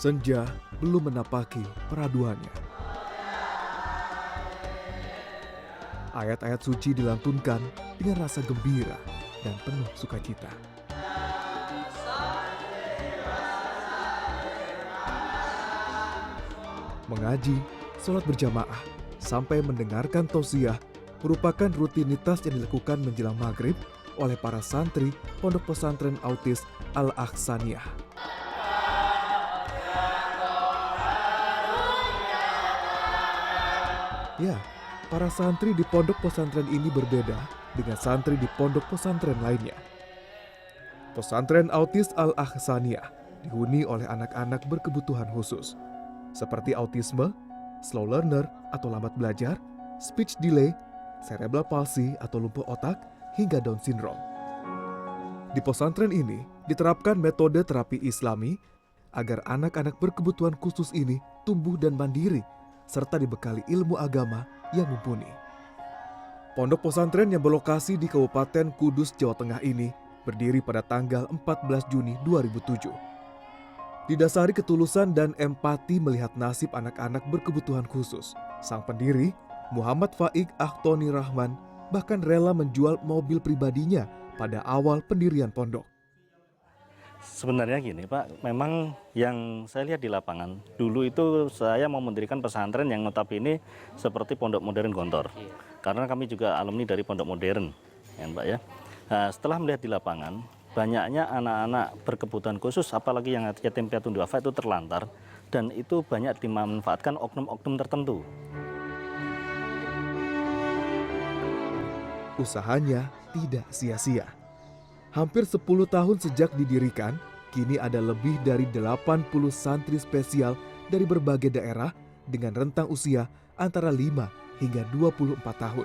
Senja belum menapaki peraduannya. Ayat-ayat suci dilantunkan dengan rasa gembira dan penuh sukacita. Mengaji, sholat berjamaah, sampai mendengarkan tausiah merupakan rutinitas yang dilakukan menjelang maghrib oleh para santri Pondok Pesantren Autis Al-Ahsaniyah. Ya, para santri di pondok pesantren ini berbeda dengan santri di pondok pesantren lainnya. Pesantren Autis Al-Ahsaniyah dihuni oleh anak-anak berkebutuhan khusus, seperti autisme, slow learner atau lambat belajar, speech delay, cerebral palsy atau lumpuh otak, hingga Down syndrome. Di pesantren ini diterapkan metode terapi Islami agar anak-anak berkebutuhan khusus ini tumbuh dan mandiri serta dibekali ilmu agama yang mumpuni. Pondok pesantren yang berlokasi di Kabupaten Kudus, Jawa Tengah ini berdiri pada tanggal 14 Juni 2007. Didasari ketulusan dan empati melihat nasib anak-anak berkebutuhan khusus, sang pendiri, Muhammad Faik Akhtoni Rahman, bahkan rela menjual mobil pribadinya pada awal pendirian pondok. Sebenarnya gini Pak, memang yang saya lihat di lapangan, dulu itu saya mau mendirikan pesantren yang notabene seperti Pondok Modern Gontor. Karena kami juga alumni dari Pondok Modern, ya Pak ya. Nah, setelah melihat di lapangan, banyaknya anak-anak berkebutuhan khusus, apalagi yang yatim piatu duafa itu terlantar, dan itu banyak dimanfaatkan oknum-oknum tertentu. Usahanya tidak sia-sia. Hampir 10 tahun sejak didirikan, kini ada lebih dari 80 santri spesial dari berbagai daerah dengan rentang usia antara 5 hingga 24 tahun.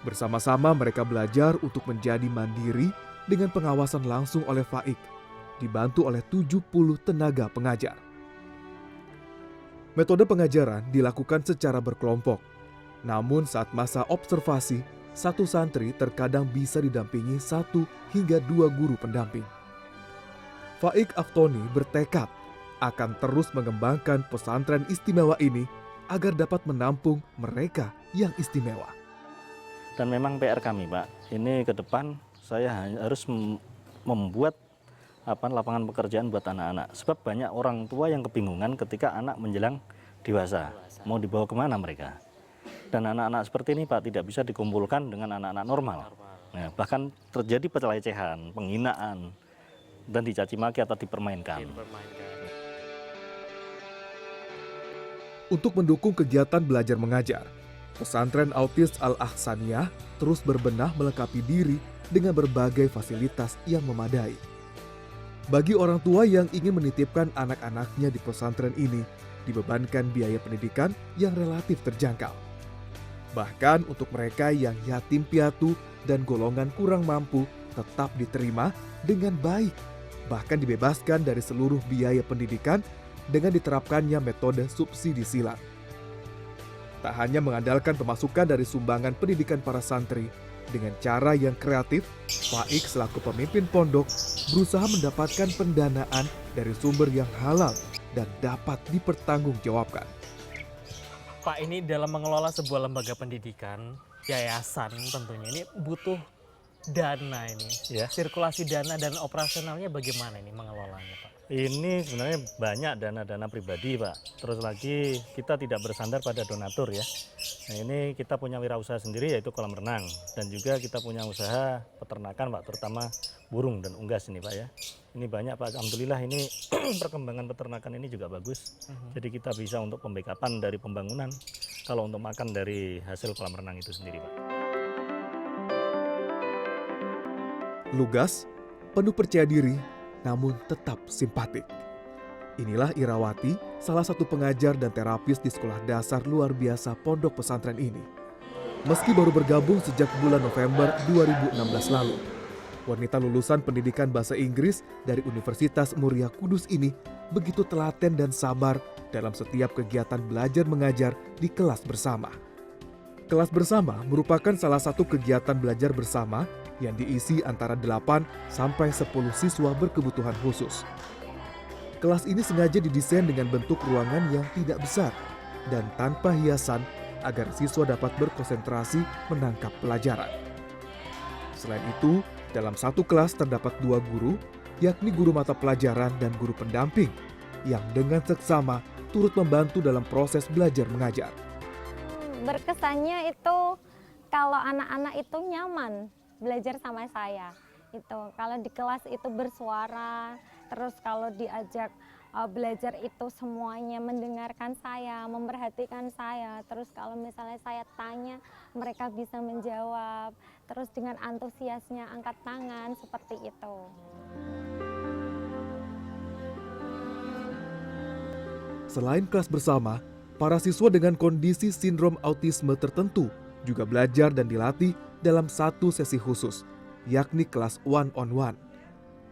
Bersama-sama mereka belajar untuk menjadi mandiri dengan pengawasan langsung oleh Faik, dibantu oleh 70 tenaga pengajar. Metode pengajaran dilakukan secara berkelompok. Namun saat masa observasi, satu santri terkadang bisa didampingi 1 hingga 2 guru pendamping. Faik Akhtoni bertekad akan terus mengembangkan pesantren istimewa ini agar dapat menampung mereka yang istimewa. Dan memang PR kami Pak, ini ke depan saya harus membuat lapangan pekerjaan buat anak-anak. Sebab banyak orang tua yang kebingungan ketika anak menjelang dewasa, mau dibawa kemana mereka. Dan anak-anak seperti ini Pak tidak bisa dikumpulkan dengan anak-anak normal. Nah, bahkan terjadi pelecehan, penghinaan, dan dicaci maki atau dipermainkan. Untuk mendukung kegiatan belajar mengajar, pesantren Autis Al-Ahsaniyah terus berbenah melengkapi diri dengan berbagai fasilitas yang memadai. Bagi orang tua yang ingin menitipkan anak-anaknya di pesantren ini, dibebankan biaya pendidikan yang relatif terjangkau. Bahkan untuk mereka yang yatim piatu dan golongan kurang mampu tetap diterima dengan baik, bahkan dibebaskan dari seluruh biaya pendidikan dengan diterapkannya metode subsidi silang. Tak hanya mengandalkan pemasukan dari sumbangan pendidikan para santri, dengan cara yang kreatif, Faik selaku pemimpin pondok berusaha mendapatkan pendanaan dari sumber yang halal dan dapat dipertanggungjawabkan. Pak, ini dalam mengelola sebuah lembaga pendidikan, yayasan tentunya ini butuh dana ini. Ya. Sirkulasi dana dan operasionalnya bagaimana ini mengelolanya Pak? Ini sebenarnya banyak dana-dana pribadi Pak. Terus lagi kita tidak bersandar pada donatur ya. Nah ini kita punya wirausaha sendiri yaitu kolam renang. Dan juga kita punya usaha peternakan Pak, terutama burung dan unggas ini Pak ya. Ini banyak Pak, alhamdulillah ini perkembangan peternakan ini juga bagus. Jadi kita bisa untuk pembackupan dari pembangunan, kalau untuk makan dari hasil kolam renang itu sendiri Pak. Lugas, penuh percaya diri, namun tetap simpatik. Inilah Irawati, salah satu pengajar dan terapis di sekolah dasar luar biasa pondok pesantren ini. Meski baru bergabung sejak bulan November 2016 lalu, wanita lulusan pendidikan bahasa Inggris dari Universitas Muria Kudus ini begitu telaten dan sabar dalam setiap kegiatan belajar mengajar di kelas bersama. Kelas bersama merupakan salah satu kegiatan belajar bersama yang diisi antara 8 sampai 10 siswa berkebutuhan khusus. Kelas ini sengaja didesain dengan bentuk ruangan yang tidak besar dan tanpa hiasan agar siswa dapat berkonsentrasi menangkap pelajaran. Selain itu, dalam satu kelas terdapat 2 guru, yakni guru mata pelajaran dan guru pendamping, yang dengan seksama turut membantu dalam proses belajar mengajar. Berkesannya itu kalau anak-anak itu nyaman belajar sama saya. Itu kalau di kelas itu bersuara, terus kalau diajak belajar itu semuanya mendengarkan saya, memperhatikan saya. Terus kalau misalnya saya tanya, mereka bisa menjawab. Terus dengan antusiasnya angkat tangan seperti itu. Selain kelas bersama, para siswa dengan kondisi sindrom autisme tertentu juga belajar dan dilatih dalam satu sesi khusus, yakni kelas one-on-one.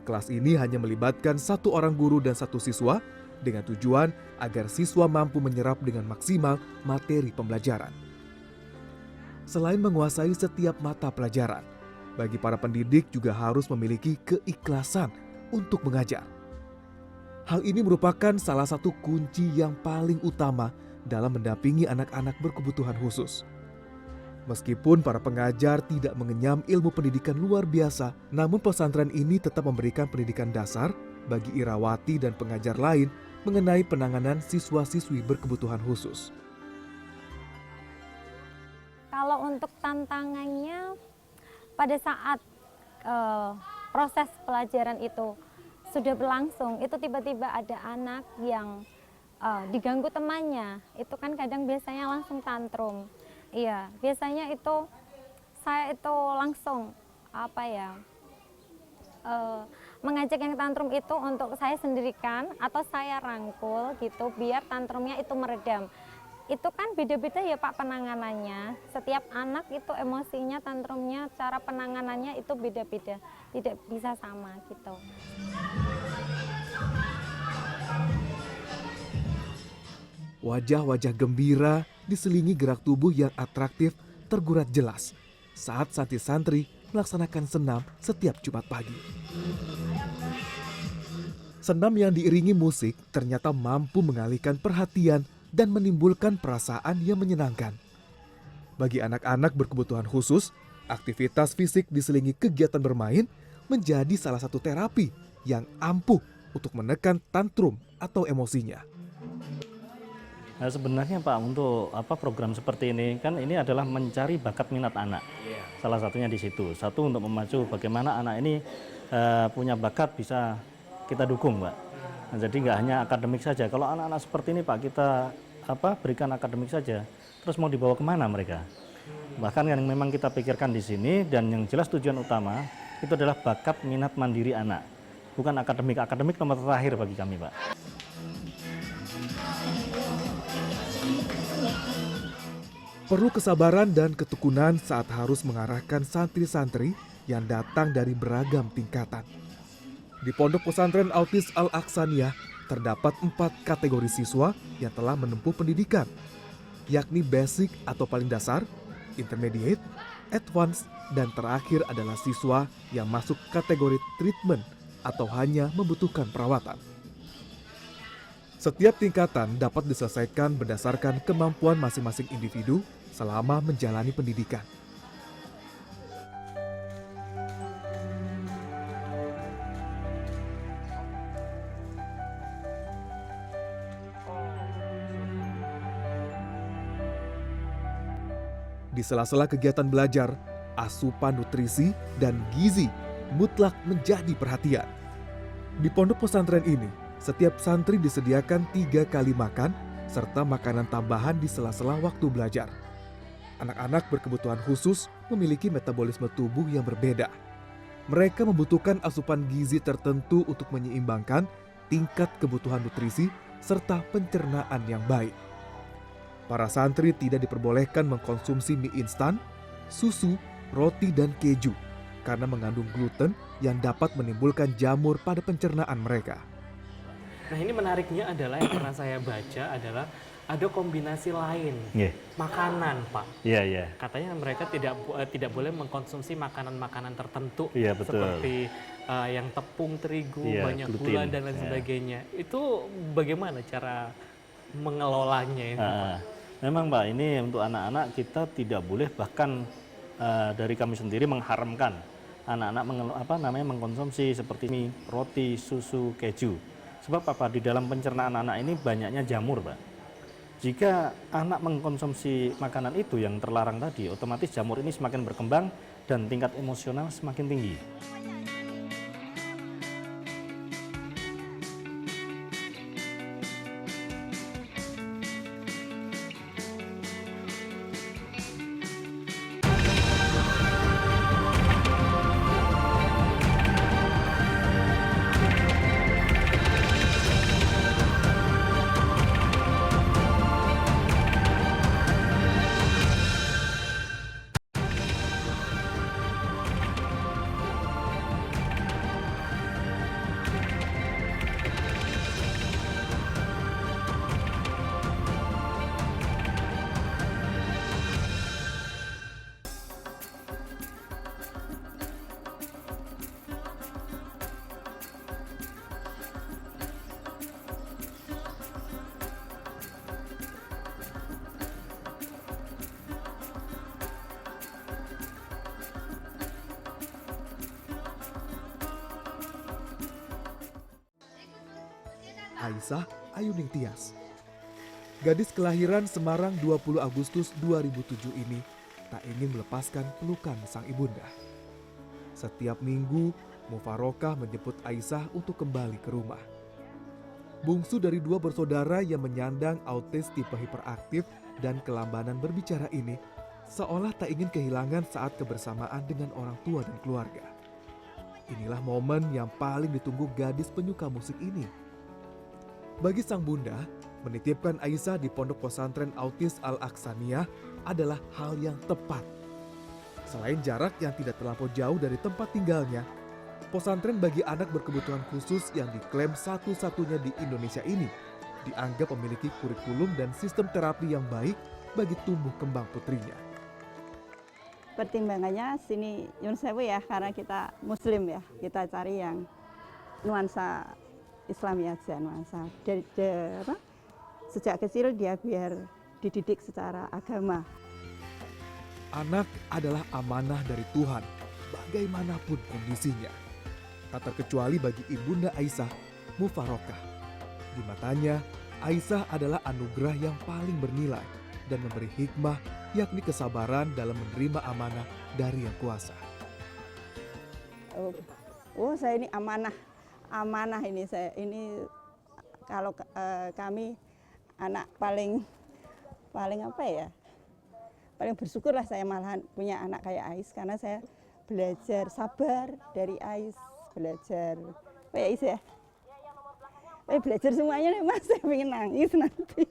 Kelas ini hanya melibatkan 1 orang guru dan 1 siswa dengan tujuan agar siswa mampu menyerap dengan maksimal materi pembelajaran. Selain menguasai setiap mata pelajaran, bagi para pendidik juga harus memiliki keikhlasan untuk mengajar. Hal ini merupakan salah satu kunci yang paling utama dalam mendampingi anak-anak berkebutuhan khusus. Meskipun para pengajar tidak mengenyam ilmu pendidikan luar biasa, namun pesantren ini tetap memberikan pendidikan dasar bagi Irawati dan pengajar lain mengenai penanganan siswa-siswi berkebutuhan khusus. Kalau untuk tantangannya pada saat proses pelajaran itu sudah berlangsung, itu tiba-tiba ada anak yang diganggu temannya, itu kan kadang biasanya langsung tantrum. Iya, biasanya itu saya itu langsung mengajak yang tantrum itu untuk saya sendirikan atau saya rangkul gitu biar tantrumnya itu meredam. Itu kan beda-beda ya Pak penanganannya. Setiap anak itu emosinya, tantrumnya, cara penanganannya itu beda-beda, tidak bisa sama gitu. Wajah-wajah gembira diselingi gerak tubuh yang atraktif tergurat jelas saat santri-santri melaksanakan senam setiap Jumat pagi. Senam yang diiringi musik ternyata mampu mengalihkan perhatian dan menimbulkan perasaan yang menyenangkan. Bagi anak-anak berkebutuhan khusus, aktivitas fisik diselingi kegiatan bermain menjadi salah satu terapi yang ampuh untuk menekan tantrum atau emosinya. Nah, sebenarnya Pak, untuk program seperti ini kan ini adalah mencari bakat minat anak. Salah satunya di situ. Satu, untuk memacu bagaimana anak ini punya bakat bisa kita dukung, Pak. Nah, jadi nggak hanya akademik saja. Kalau anak-anak seperti ini Pak, kita berikan akademik saja, terus mau dibawa kemana mereka? Bahkan yang memang kita pikirkan di sini dan yang jelas tujuan utama itu adalah bakat minat mandiri anak, bukan akademik. Akademik nomor terakhir bagi kami, Pak. Perlu kesabaran dan ketekunan saat harus mengarahkan santri-santri yang datang dari beragam tingkatan. Di Pondok Pesantren Autis Al-Ahsaniyah terdapat 4 kategori siswa yang telah menempuh pendidikan, yakni basic atau paling dasar, intermediate, advance, dan terakhir adalah siswa yang masuk kategori treatment atau hanya membutuhkan perawatan. Setiap tingkatan dapat diselesaikan berdasarkan kemampuan masing-masing individu selama menjalani pendidikan. Di sela-sela kegiatan belajar, asupan nutrisi dan gizi mutlak menjadi perhatian. Di pondok pesantren ini, setiap santri disediakan 3 kali makan serta makanan tambahan di sela-sela waktu belajar. Anak-anak berkebutuhan khusus memiliki metabolisme tubuh yang berbeda. Mereka membutuhkan asupan gizi tertentu untuk menyeimbangkan tingkat kebutuhan nutrisi serta pencernaan yang baik. Para santri tidak diperbolehkan mengkonsumsi mie instan, susu, roti, dan keju karena mengandung gluten yang dapat menimbulkan jamur pada pencernaan mereka. Nah, ini menariknya adalah yang pernah saya baca adalah ada kombinasi lain, makanan, Pak. Iya. Katanya mereka tidak boleh mengkonsumsi makanan-makanan tertentu, Iya, betul. seperti yang tepung, terigu, Iya, banyak gluten, gula dan lain ya. sebagainya. Itu bagaimana cara mengelolanya ini, Pak? Memang Pak, ini untuk anak-anak kita tidak boleh, bahkan dari kami sendiri mengharamkan anak-anak mengkonsumsi seperti mie, roti, susu, keju. Sebab apa? Di dalam pencernaan anak ini banyaknya jamur, Pak. Jika anak mengkonsumsi makanan itu yang terlarang tadi, otomatis jamur ini semakin berkembang dan tingkat emosional semakin tinggi. Aisyah Ayuning Tias. Gadis kelahiran Semarang 20 Agustus 2007 ini tak ingin melepaskan pelukan sang ibunda. Setiap minggu, Mufarokah menjemput Aisyah untuk kembali ke rumah. Bungsu dari 2 bersaudara yang menyandang autis tipe hiperaktif dan kelambanan berbicara ini seolah tak ingin kehilangan saat kebersamaan dengan orang tua dan keluarga. Inilah momen yang paling ditunggu gadis penyuka musik ini. Bagi sang bunda, menitipkan Aisyah di pondok pesantren autis Al-Aqsaniyah adalah hal yang tepat. Selain jarak yang tidak terlampau jauh dari tempat tinggalnya, pesantren bagi anak berkebutuhan khusus yang diklaim satu-satunya di Indonesia ini dianggap memiliki kurikulum dan sistem terapi yang baik bagi tumbuh kembang putrinya. Pertimbangannya sini Nyun Sewu ya, karena kita Muslim ya, kita cari yang nuansa Islami aja, nuansa sejak kecil dia biar dididik secara agama. Anak adalah amanah dari Tuhan, bagaimanapun kondisinya. Tak terkecuali bagi ibunda Aisyah, Mufarokah. Di matanya, Aisyah adalah anugerah yang paling bernilai dan memberi hikmah, yakni kesabaran dalam menerima amanah dari Yang Kuasa. Oh, saya ini amanah ini saya. Ini kalau kami anak paling apa ya? Paling bersyukur lah saya malahan punya anak kayak Ais, karena saya belajar sabar dari Ais, belajar kayak Ais ya. Belajar semuanya nih Mas, saya pengen nangis nanti.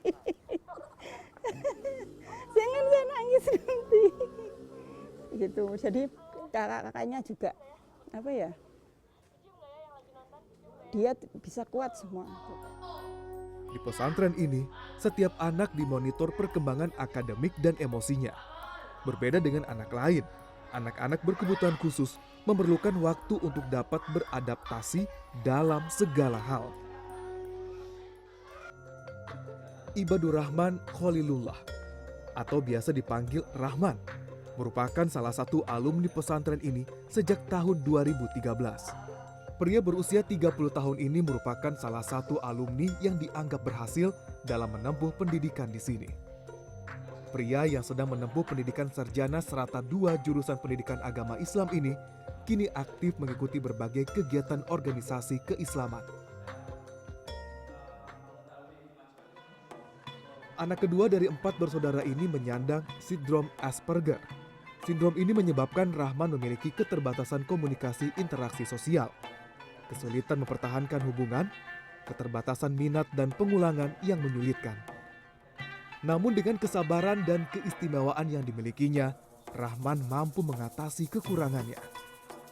Jangan saya nangis nanti. Gitu. Jadi kakak-kakaknya juga apa ya? Dia bisa kuat semua. Di pesantren ini, setiap anak dimonitor perkembangan akademik dan emosinya. Berbeda dengan anak lain, anak-anak berkebutuhan khusus memerlukan waktu untuk dapat beradaptasi dalam segala hal. Ibadur Rahman Khalilullah, atau biasa dipanggil Rahman, merupakan salah satu alumni pesantren ini sejak tahun 2013. Pria berusia 30 tahun ini merupakan salah satu alumni yang dianggap berhasil dalam menempuh pendidikan di sini. Pria yang sedang menempuh pendidikan sarjana serata 2 jurusan pendidikan agama Islam ini kini aktif mengikuti berbagai kegiatan organisasi keislaman. Anak kedua dari 4 bersaudara ini menyandang sindrom Asperger. Sindrom ini menyebabkan Rahman memiliki keterbatasan komunikasi interaksi sosial, kesulitan mempertahankan hubungan, keterbatasan minat dan pengulangan yang menyulitkan. Namun dengan kesabaran dan keistimewaan yang dimilikinya, Rahman mampu mengatasi kekurangannya.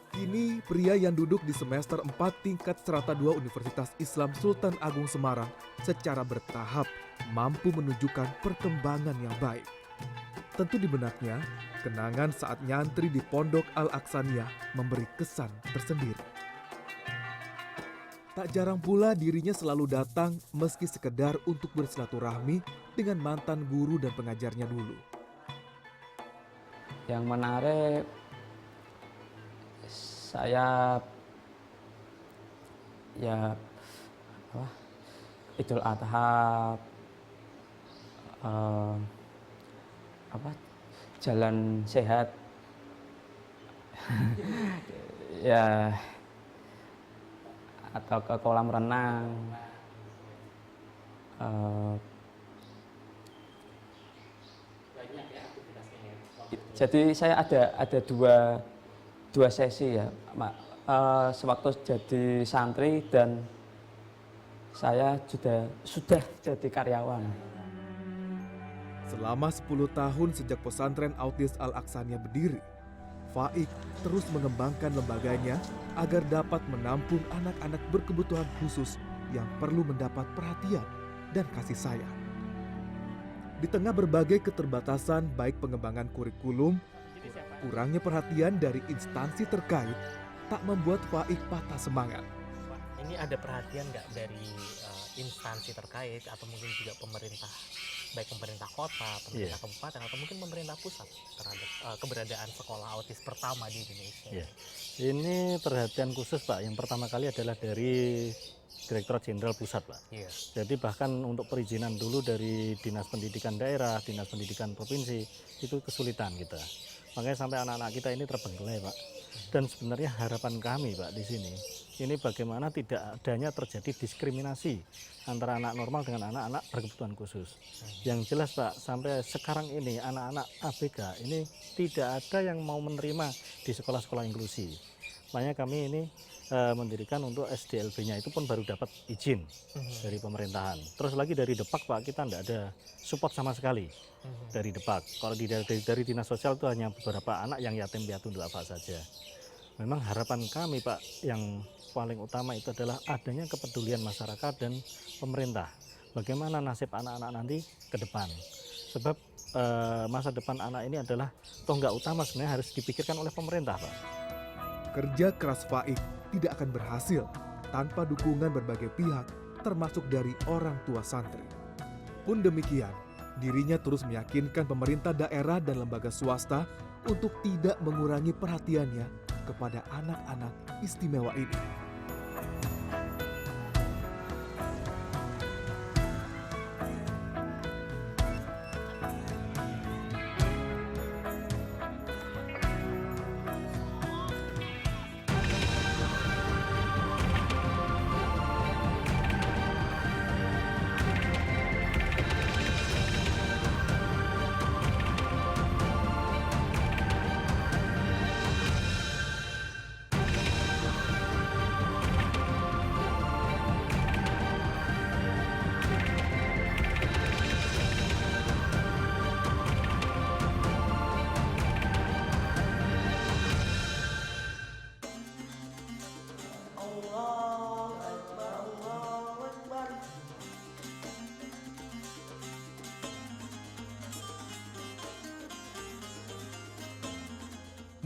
Kini pria yang duduk di semester 4 tingkat serata 2 Universitas Islam Sultan Agung Semarang secara bertahap mampu menunjukkan perkembangan yang baik. Tentu di benaknya, kenangan saat nyantri di Pondok Al-Aqsaniyah memberi kesan tersendiri. Tak jarang pula dirinya selalu datang meski sekedar untuk bersilaturahmi dengan mantan guru dan pengajarnya dulu. Yang menarik, saya ya Idul Adha, jalan sehat, ya, atau ke kolam renang. Jadi saya ada dua sesi ya, sewaktu jadi santri dan saya sudah jadi karyawan. Selama 10 tahun sejak pesantren Autis Al-Aqsaniyah berdiri, Faik terus mengembangkan lembaganya agar dapat menampung anak-anak berkebutuhan khusus yang perlu mendapat perhatian dan kasih sayang. Di tengah berbagai keterbatasan baik pengembangan kurikulum, kurangnya perhatian dari instansi terkait tak membuat Faik patah semangat. Ini ada perhatian nggak dari instansi terkait atau mungkin juga pemerintah, baik pemerintah kota, pemerintah kabupaten, atau mungkin pemerintah pusat terhadap keberadaan sekolah autis pertama di Indonesia? Iya. Ini perhatian khusus Pak, yang pertama kali adalah dari Direktorat Jenderal Pusat Pak. Iya. Jadi bahkan untuk perizinan dulu dari Dinas Pendidikan Daerah, Dinas Pendidikan Provinsi, itu kesulitan kita. Makanya sampai anak-anak kita ini terbengkelai Pak. Dan sebenarnya harapan kami Pak di sini, ini bagaimana tidak adanya terjadi diskriminasi antara anak normal dengan anak-anak berkebutuhan khusus. Yang jelas Pak, sampai sekarang ini anak-anak ABK ini tidak ada yang mau menerima di sekolah-sekolah inklusi. Makanya kami ini mendirikan untuk SDLB-nya itu pun baru dapat izin dari pemerintahan. Terus lagi dari Depak Pak, kita tidak ada support sama sekali dari Depak. Kalau dari Dinas Sosial itu hanya beberapa anak yang yatim piatu duafa saja. Memang harapan kami Pak yang paling utama itu adalah adanya kepedulian masyarakat dan pemerintah. Bagaimana nasib anak-anak nanti ke depan. Sebab masa depan anak ini adalah tonggak utama sebenarnya harus dipikirkan oleh pemerintah Pak. Kerja keras Faik tidak akan berhasil tanpa dukungan berbagai pihak, termasuk dari orang tua santri. Pun demikian, dirinya terus meyakinkan pemerintah daerah dan lembaga swasta untuk tidak mengurangi perhatiannya kepada anak-anak istimewa ini.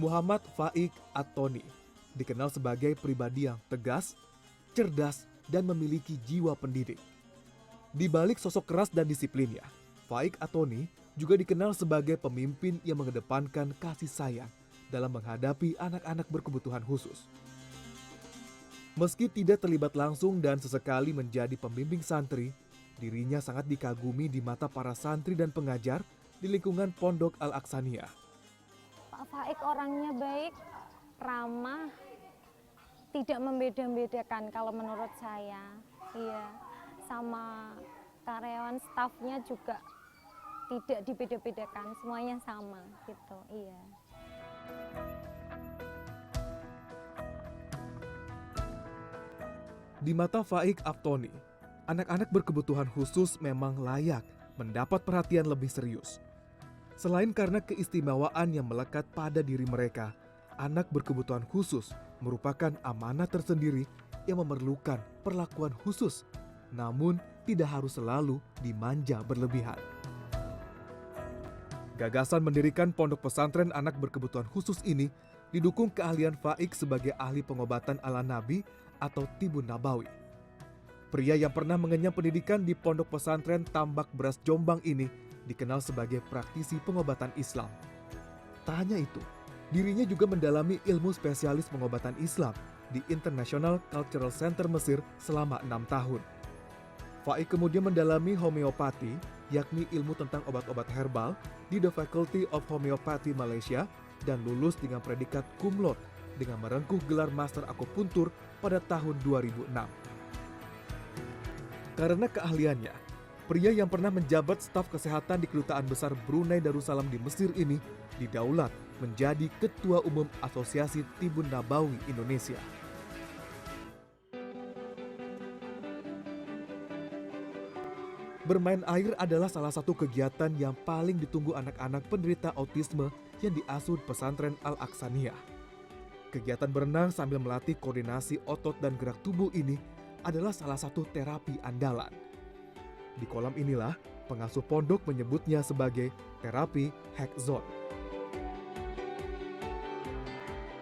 Muhammad Faik At-Toni dikenal sebagai pribadi yang tegas, cerdas, dan memiliki jiwa pendidik. Di balik sosok keras dan disiplinnya, Faik At-Toni juga dikenal sebagai pemimpin yang mengedepankan kasih sayang dalam menghadapi anak-anak berkebutuhan khusus. Meski tidak terlibat langsung dan sesekali menjadi pembimbing santri, dirinya sangat dikagumi di mata para santri dan pengajar di lingkungan Pondok Al-Aqsaniyah. Pak Faik orangnya baik, ramah, tidak membeda-bedakan kalau menurut saya. Iya, sama karyawan stafnya juga tidak dibeda-bedakan, semuanya sama gitu. Iya. Di mata Faik At-Toni, anak-anak berkebutuhan khusus memang layak mendapat perhatian lebih serius. Selain karena keistimewaan yang melekat pada diri mereka, anak berkebutuhan khusus merupakan amanah tersendiri yang memerlukan perlakuan khusus, namun tidak harus selalu dimanja berlebihan. Gagasan mendirikan pondok pesantren anak berkebutuhan khusus ini didukung keahlian Faik sebagai ahli pengobatan ala Nabi atau Tibun Nabawi. Pria yang pernah mengenyam pendidikan di Pondok Pesantren Tambak Beras Jombang ini dikenal sebagai praktisi pengobatan Islam. Tak hanya itu, dirinya juga mendalami ilmu spesialis pengobatan Islam di International Cultural Center Mesir selama 6 tahun. Faik kemudian mendalami homeopati, yakni ilmu tentang obat-obat herbal di The Faculty of Homeopathy Malaysia dan lulus dengan predikat cum laude dengan merengkuh gelar Master Akupuntur pada tahun 2006. Karena keahliannya, pria yang pernah menjabat staf kesehatan di Kedutaan Besar Brunei Darussalam di Mesir ini didaulat menjadi Ketua Umum Asosiasi Tibun Nabawi Indonesia. Bermain air adalah salah satu kegiatan yang paling ditunggu anak-anak penderita autisme yang diasuh pesantren Al-Aqsaniyah. Kegiatan berenang sambil melatih koordinasi otot dan gerak tubuh ini adalah salah satu terapi andalan. Di kolam inilah pengasuh pondok menyebutnya sebagai terapi hack zone.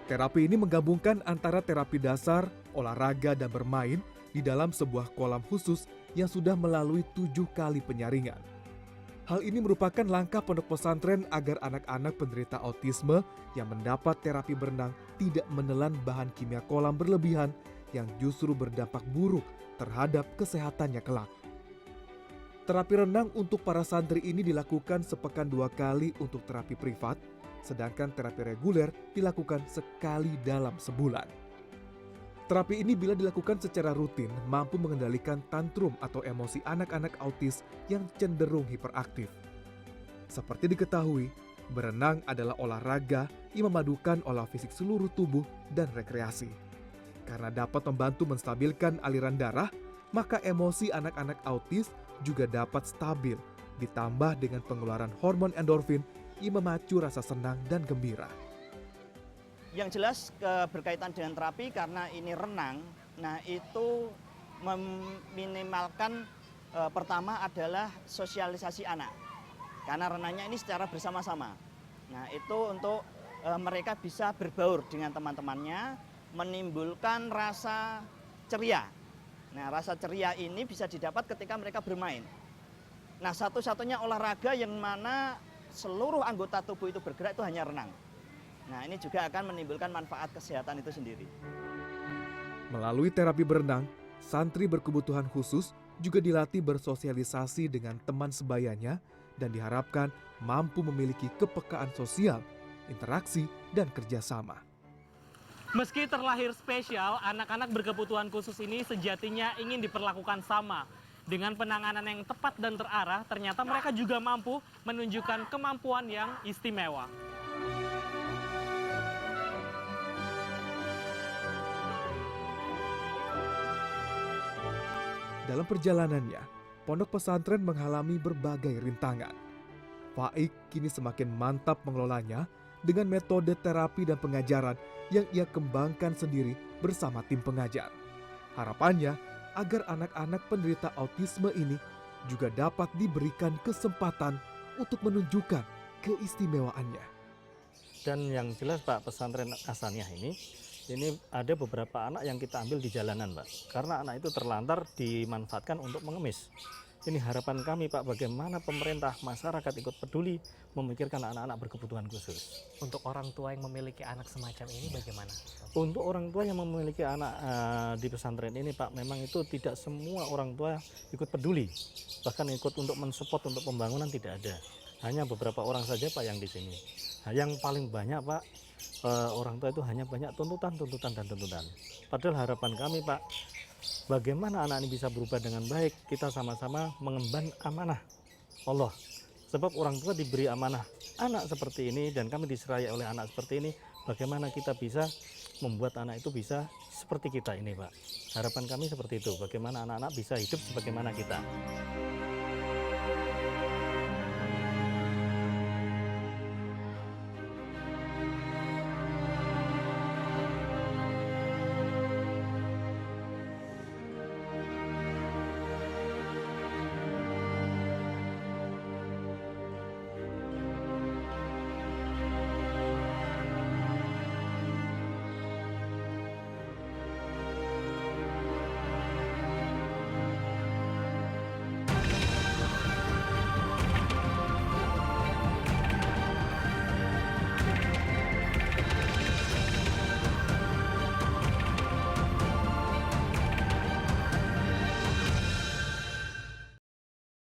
Terapi ini menggabungkan antara terapi dasar, olahraga, dan bermain di dalam sebuah kolam khusus yang sudah melalui 7 kali penyaringan. Hal ini merupakan langkah pondok pesantren agar anak-anak penderita autisme yang mendapat terapi berenang tidak menelan bahan kimia kolam berlebihan yang justru berdampak buruk terhadap kesehatannya kelak. Terapi renang untuk para santri ini dilakukan sepekan 2 kali untuk terapi privat, sedangkan terapi reguler dilakukan sekali dalam sebulan. Terapi ini bila dilakukan secara rutin mampu mengendalikan tantrum atau emosi anak-anak autis yang cenderung hiperaktif. Seperti diketahui, berenang adalah olahraga yang memadukan olah fisik seluruh tubuh dan rekreasi. Karena dapat membantu menstabilkan aliran darah, maka emosi anak-anak autis juga dapat stabil, ditambah dengan pengeluaran hormon endorfin yang memacu rasa senang dan gembira. Yang jelas berkaitan dengan terapi karena ini renang, nah itu meminimalkan pertama adalah sosialisasi anak. Karena renangnya ini secara bersama-sama. Nah itu untuk mereka bisa berbaur dengan teman-temannya, menimbulkan rasa ceria. Nah, rasa ceria ini bisa didapat ketika mereka bermain. Nah, satu-satunya olahraga yang mana seluruh anggota tubuh itu bergerak itu hanya renang. Nah, ini juga akan menimbulkan manfaat kesehatan itu sendiri. Melalui terapi berenang, santri berkebutuhan khusus juga dilatih bersosialisasi dengan teman sebayanya dan diharapkan mampu memiliki kepekaan sosial, interaksi, dan kerjasama. Meski terlahir spesial, anak-anak berkebutuhan khusus ini sejatinya ingin diperlakukan sama. Dengan penanganan yang tepat dan terarah, ternyata mereka juga mampu menunjukkan kemampuan yang istimewa. Dalam perjalanannya, pondok pesantren mengalami berbagai rintangan. Faik kini semakin mantap mengelolanya dengan metode terapi dan pengajaran yang ia kembangkan sendiri bersama tim pengajar. Harapannya agar anak-anak penderita autisme ini juga dapat diberikan kesempatan untuk menunjukkan keistimewaannya. Dan yang jelas Pak, pesantren Aqsaniyah ini ada beberapa anak yang kita ambil di jalanan Pak. Karena anak itu terlantar dimanfaatkan untuk mengemis. Ini harapan kami Pak, bagaimana pemerintah, masyarakat ikut peduli memikirkan anak-anak berkebutuhan khusus. Untuk orang tua yang memiliki anak semacam ini bagaimana? Untuk orang tua yang memiliki anak di pesantren ini Pak, memang itu tidak semua orang tua ikut peduli. Bahkan ikut untuk mensupport untuk pembangunan tidak ada. Hanya beberapa orang saja Pak yang di sini. Nah, yang paling banyak Pak, orang tua itu hanya banyak tuntutan. Padahal harapan kami Pak, bagaimana anak ini bisa berubah dengan baik, kita sama-sama mengemban amanah Allah. Sebab orang tua diberi amanah anak seperti ini dan kami diserai oleh anak seperti ini, bagaimana kita bisa membuat anak itu bisa seperti kita ini Pak. Harapan kami seperti itu, bagaimana anak-anak bisa hidup sebagaimana kita.